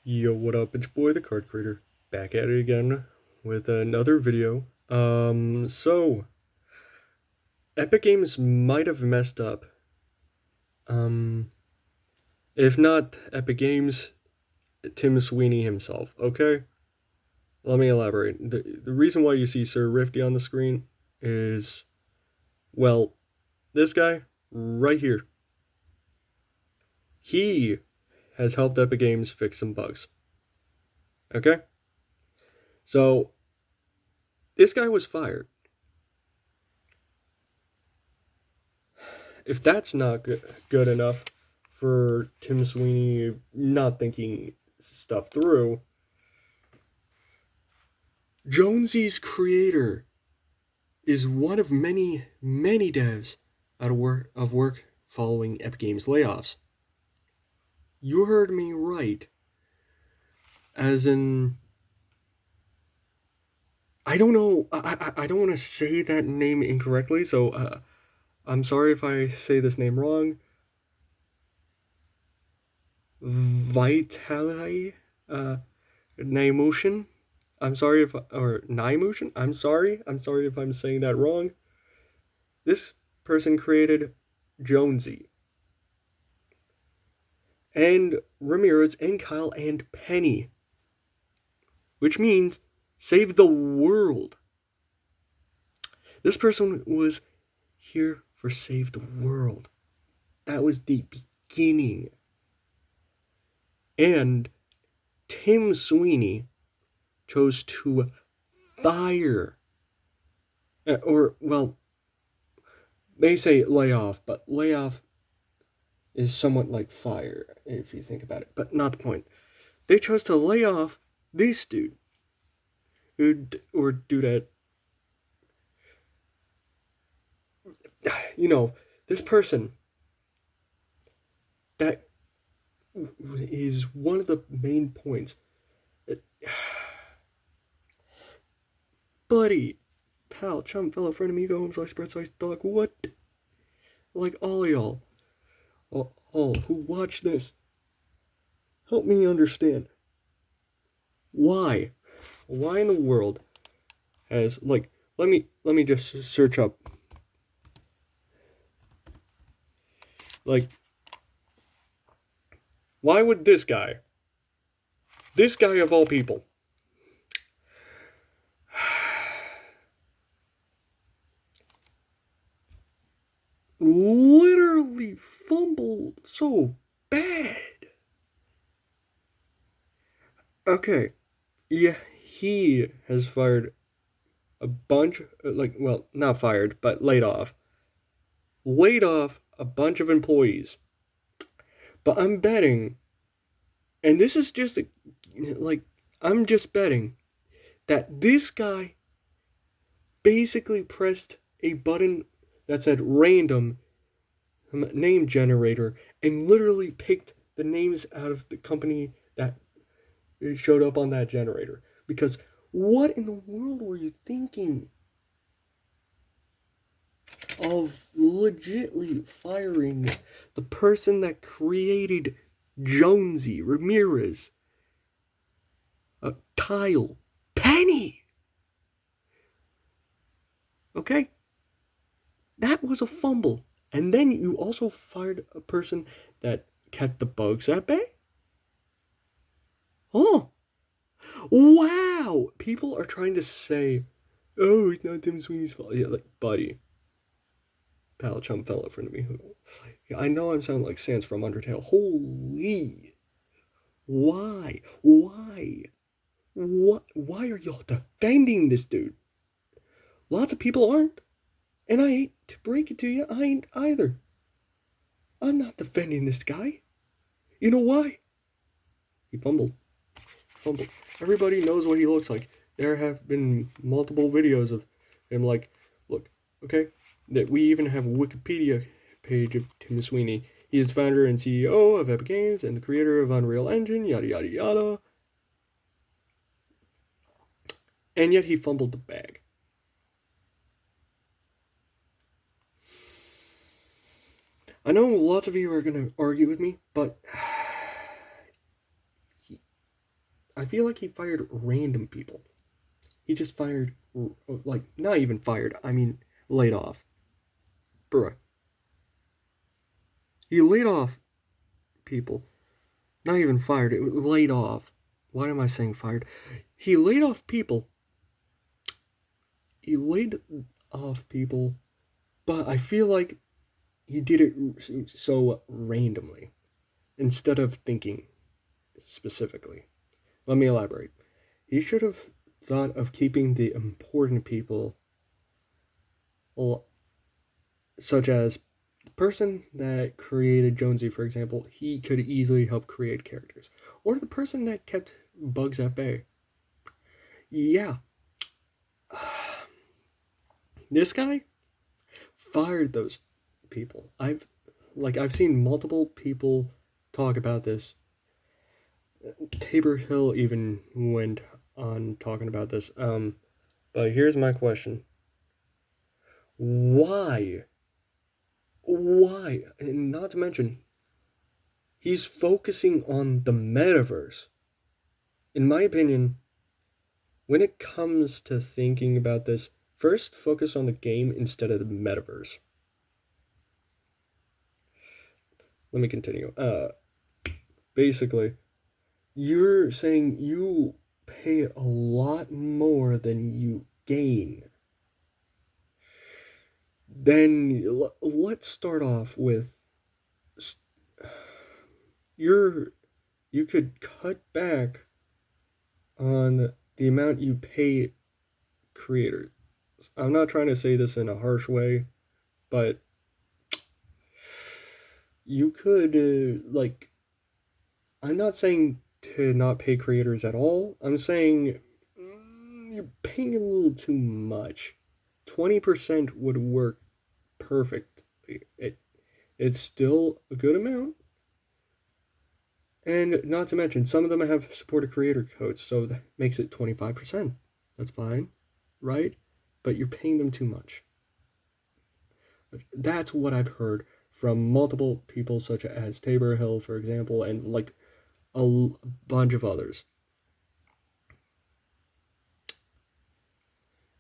Yo, what up? It's your boy, the Card Creator, back at it again with another video. Epic Games might have messed up. Um, if not Epic Games, Tim Sweeney himself. Okay, let me elaborate. The reason why you see Sir Rifty on the screen is, well, this guy right here. He has helped Epic Games fix some bugs. Okay, so this guy was fired. If that's not good enough for Tim Sweeney not thinking stuff through, Jonesy's creator is one of many, many devs out of work following Epic Games layoffs. You heard me right. As in, I don't know. I don't want to say that name incorrectly, so I'm sorry if I say this name wrong. Vitali, uh, Naimushin. I'm sorry if or Naimushin. I'm sorry if I'm saying that wrong. This person created Jonesy and Ramirez and Kyle and Penny, which means save the world. This person was here for save the world. That was the beginning. And Tim Sweeney chose to fire, or, well, they say layoff, but layoff is somewhat like fire if you think about it, but not the point. They chose to lay off this dude, or do that. You know, this person that is one of the main points. Buddy, pal, chum, fellow, friend, amigo, home slice, bread slice, dog, what? Like all of y'all, all who watch this, help me understand. Why? Why in the world has, like, let me just search up, like, why would this guy of all people, literally fumbled so bad? Okay, yeah, he has fired a bunch, like, well, not fired, but laid off a bunch of employees. But I'm betting, and this is just like, I'm just betting that this guy basically pressed a button that said random name generator and literally picked the names out of the company that showed up on that generator. Because what in the world were you thinking of legitly firing the person that created Jonesy, Ramirez, Kyle, Penny? Okay? That was a fumble. And then you also fired a person that kept the bugs at bay? Oh, wow! People are trying to say, oh, it's not Tim Sweeney's fault. Yeah, like, buddy. Pal, chum, fellow, friend of me. I know I'm sounding like Sans from Undertale. Holy. Why? Why? What? Why are y'all defending this dude? Lots of people aren't. And I hate to break it to you, I ain't either. I'm not defending this guy. You know why? He fumbled. Fumbled. Everybody knows what he looks like. There have been multiple videos of him, like, look, okay? That we even have a Wikipedia page of Tim Sweeney. He is the founder and CEO of Epic Games and the creator of Unreal Engine, yada yada yada. And yet he fumbled the bag. I know lots of you are going to argue with me, but I feel like he fired random people. He just fired, like, not even fired, I mean, laid off. Bruh. He laid off people. Not even fired, it was laid off. Why am I saying fired? He laid off people. He laid off people, but I feel like he did it so randomly instead of thinking specifically. Let me elaborate. He should have thought of keeping the important people, such as the person that created Jonesy, for example. He could easily help create characters, or the person that kept bugs at bay. Yeah, this guy fired those people. I've seen multiple people talk about this. Tabor Hill even went on talking about this. But here's my question: Why? Why? And not to mention, he's focusing on the metaverse. In my opinion, when it comes to thinking about this, first focus on the game instead of the metaverse. Let me continue. Basically, you're saying you pay a lot more than you gain. Then let's start off with you're you could cut back on the amount you pay creators. I'm not trying to say this in a harsh way, but you could I'm not saying to not pay creators at all. I'm saying you're paying a little too much. 20% would work perfectly. It's still a good amount. And not to mention, some of them have supported creator codes, so that makes it 25%. That's fine, right? But you're paying them too much. That's what I've heard from multiple people, such as Tabor Hill, for example, and like a bunch of others.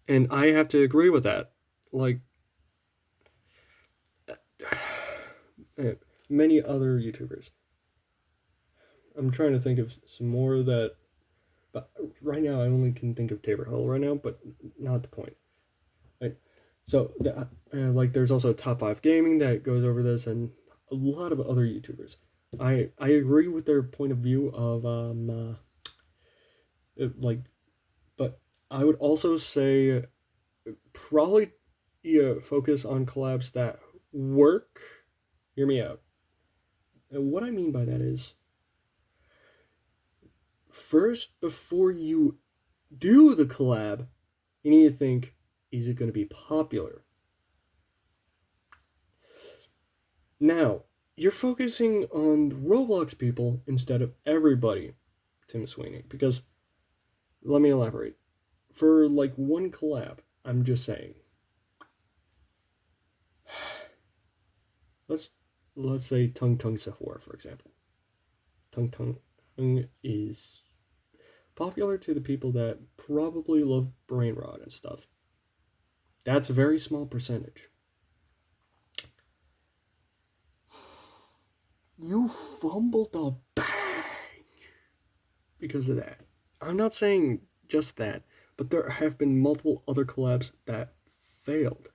And I have to agree with that. Like, many other YouTubers. I'm trying to think of some more that, but right now I only can think of Tabor Hill right now, but not the point. Right? So, like, there's also Top 5 Gaming that goes over this, and a lot of other YouTubers. I agree with their point of view of, like, but I would also say probably focus on collabs that work. Hear me out. And what I mean by that is, first, before you do the collab, you need to think, is it going to be popular? Now, you're focusing on the Roblox people instead of everybody, Tim Sweeney, because let me elaborate. For like one collab, I'm just saying. Let's say Tung Tung Sephora, for example. Tung Tung is popular to the people that probably love brain rot and stuff. That's a very small percentage. You fumbled the bag because of that. I'm not saying just that, but there have been multiple other collabs that failed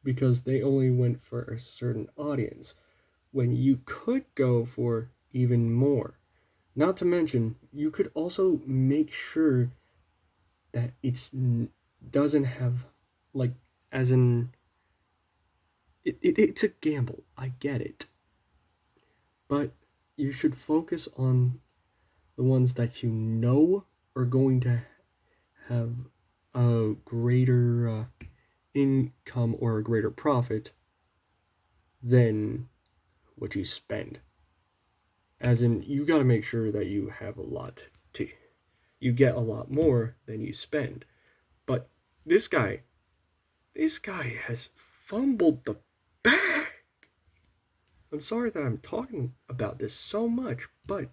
because they only went for a certain audience when you could go for even more. Not to mention, you could also make sure that it's doesn't have like as in it's a gamble. I get it, but you should focus on the ones that you know are going to have a greater income or a greater profit than what you spend. As in, you got to make sure that you have a lot to, you get a lot more than you spend. But this guy has fumbled the bag. I'm sorry that I'm talking about this so much, but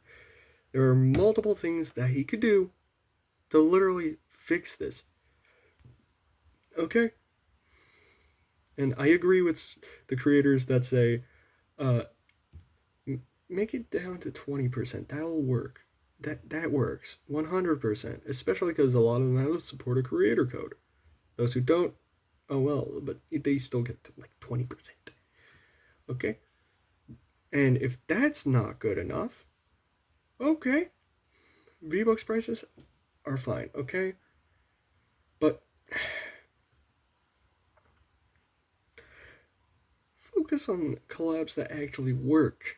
There are multiple things that he could do to literally fix this. Okay? And I agree with the creators that say, uh, make it down to 20%. That'll work. That works 100%, especially because a lot of them have support a creator code. Those who don't, oh well, but they still get to like 20%. Okay? And if that's not good enough, okay, V-Bucks prices are fine, okay? But focus on collabs that actually work,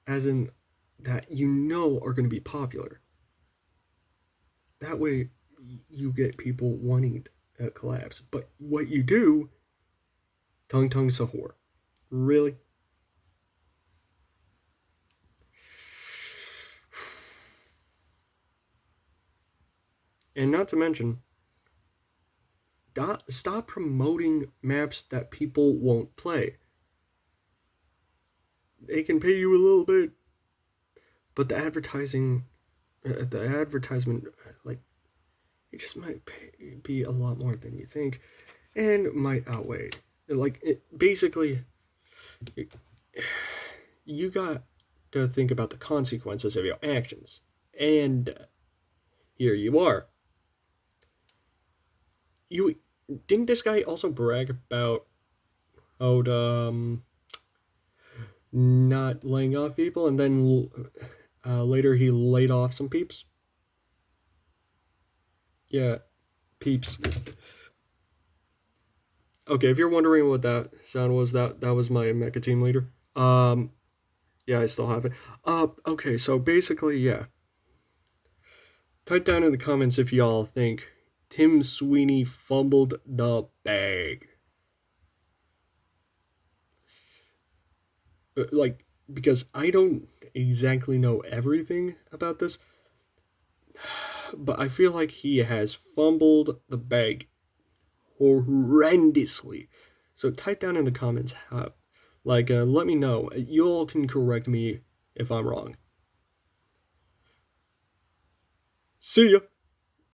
as in that you know are going to be popular. That way, you get people wanting collabs. But what you do, Tung Tung Sahur. Really? And not to mention, stop promoting maps that people won't play. They can pay you a little bit, but the advertisement, like, it just might be a lot more than you think, and might outweigh. Like, basically, you got to think about the consequences of your actions, and here you are. You didn't this guy also brag about not laying off people, and then later he laid off some peeps? Yeah, peeps. Okay, if you're wondering what that sound was, that was my mecha team leader. Yeah, I still have it. Okay, so basically, yeah. Type down in the comments if y'all think Tim Sweeney fumbled the bag. Like, because I don't exactly know everything about this, but I feel like he has fumbled the bag horrendously. So type down in the comments how, like, let me know. You all can correct me if I'm wrong. See ya.